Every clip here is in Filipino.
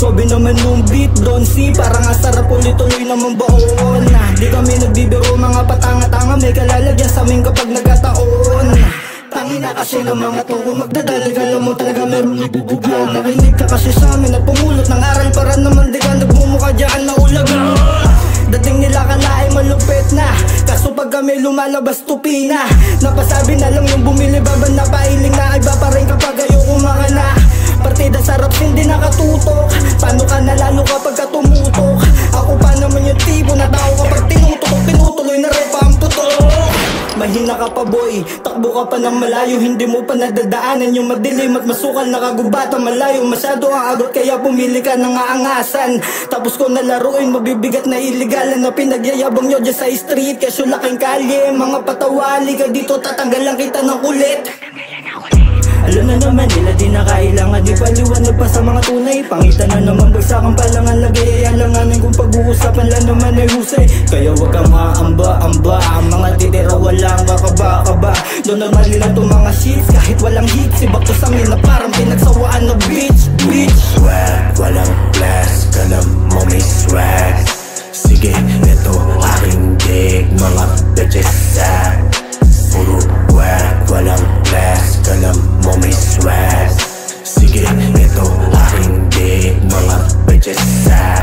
Sobe naman yung beat, bronzy, parang asarap ulit-tuloy naman baon. Di kami nagbibiro, mga patanga-tanga, may kalalagyan sa amin kapag nagkataon. Tangina kasi ng mga toko magdadali, alam mo talaga meron ibubugbog. Nakinig ka kasi sa amin at pumulot ng aral para naman di ka nagmumukha dyan na ulag. Dating nila kalaay malupit na, kaso pag kami lumalabas tupi na. Napasabi na lang yung bumili baban na pailing na, iba pa rin kapag ayoko makana. Partida sa raps hindi nakatutok, paano ka nalalo kapag ka tumutok? Ako pa naman yung tipo na tao kapag tinutok, pinutuloy na repa ang tutok. Mahina ka pa boy, takbo ka pa ng malayo, hindi mo pa nadadaanan yung madilim at masukal na kagubatan malayo. Masyado ang agot kaya pumili ka ng aangasan. Tapos ko nalaruin, mabibigat na iligalan na pinagyayabang nyo dyan sa street. Kesyo laking kalye, mga patawali ka dito, tatanggalan kita ng kulit. Alam na naman nila di na kailangan, di paliwanag pa sa mga tunay. Pangitan na naman bagsakan pa lang ang lagay, alanganin kung pag-uusapan lang naman ay husay. Kaya wag kang maamba-amba, ang mga titira walang kakaba-kaba. Doon normal nila itong mga shits, kahit walang hits, ibak to sa amin na parang pinagsawaan na bitch. Swag, walang blast, ka na mo may swag. Sige, ito aking dig, mga bitches sa puro wag, walang blast, ka na mo may swag. Sige, ito aking dig, mga bitches sa.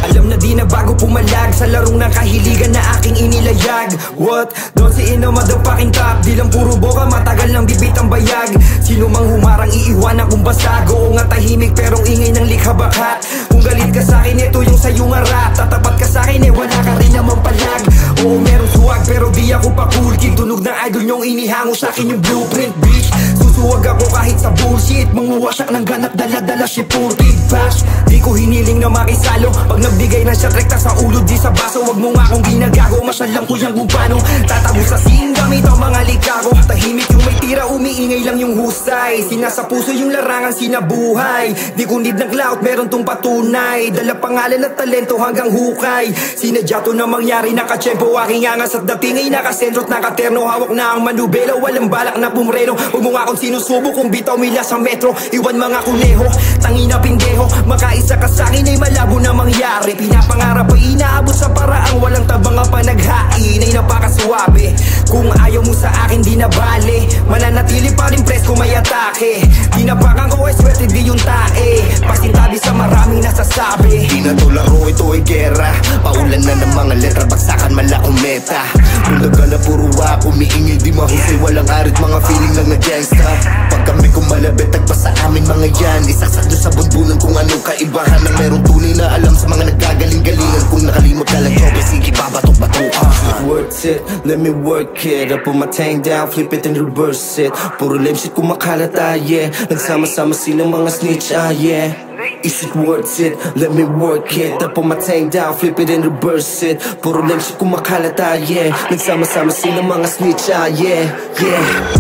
Alam na di na bago pumalag sa larong ng kahiligan na aking inilayag. What? Don't say in a motherfucking top. Di lang puro boka, matagal ng bibit ang bayag. Sino mang humarang iiwanan kung basag. Oo nga tahimik pero ingay ng likha bakat. Kung galit ka sa'kin, ito yung sa'yo nga rap. Tatapat ka sa'kin, wala ka rin naman palag. Oo meron swag pero di ako pa cool kid. Tunog ng idol nyong inihango sa'kin yung blueprint bitch. Susuwag ako kahit sa bullshit. Manguwasak ng ganap, dala-dala si purtig bash. Di ko hiniling na makisalo pag nagbigay na siya rekta sa ulo di sa baso. Wag mo nga akong ginagago, masyalang ko yan kung paano tatabo sa scene gamit ang mga likako. Tahimik yung may tira, umiingay lang yung husay. Sinasa puso yung larangan, sinabuhay. Di ko need ng clout, meron tong patunay. Dala pangalan at talento hanggang hukay. Sinadya to na mangyari, nakatsyempo aking angas at dating ay nakasentro't nakaterno. Hawak na ang manubelo, walang balak na pumreno. Huwag mo nga akong sinusubo kung bitaw mila sa metro. Iwan mga kuneho, tangina pindeho. Makaisa ka sa'kin ay malabo na mangyari. Pinapangarap ay inaabot sa paraang walang tabang ang panaghain ay napakaswabe. Kung ayaw mo sa akin di na bale, mananatili pa rin presko may atake. Tinapakan ko ay swerte di yung tae, pasintabi sa maraming nasasabi. Di na to laro, ito ay gera. Paulan na ng mga letra, bagsakan malakong meta. Kung na puro wap, umiingay di mahusay, walang arit, mga feeling lang na gangsta. Pag kami kumalabit, tagpa sa amin mga yan. Isaksak nyo sa bunbunan kung anong kaibahan na merong tunay na alam sa mga nagkagaling-galingan. Kung nakalimot ka lang chobe, sige babatok-batukan. Worth it, let me work it. I put my tank down, flip it and reverse it. Puro lame shit kumakalat yeah. Nagsama-sama silang mga snitch yeah. Is it worth it? Let me work it. I put my tank down, flip it and reverse it. Puro lame shit kumakalat yeah. Nagsama-sama silang mga snitch yeah.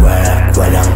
Wag, walang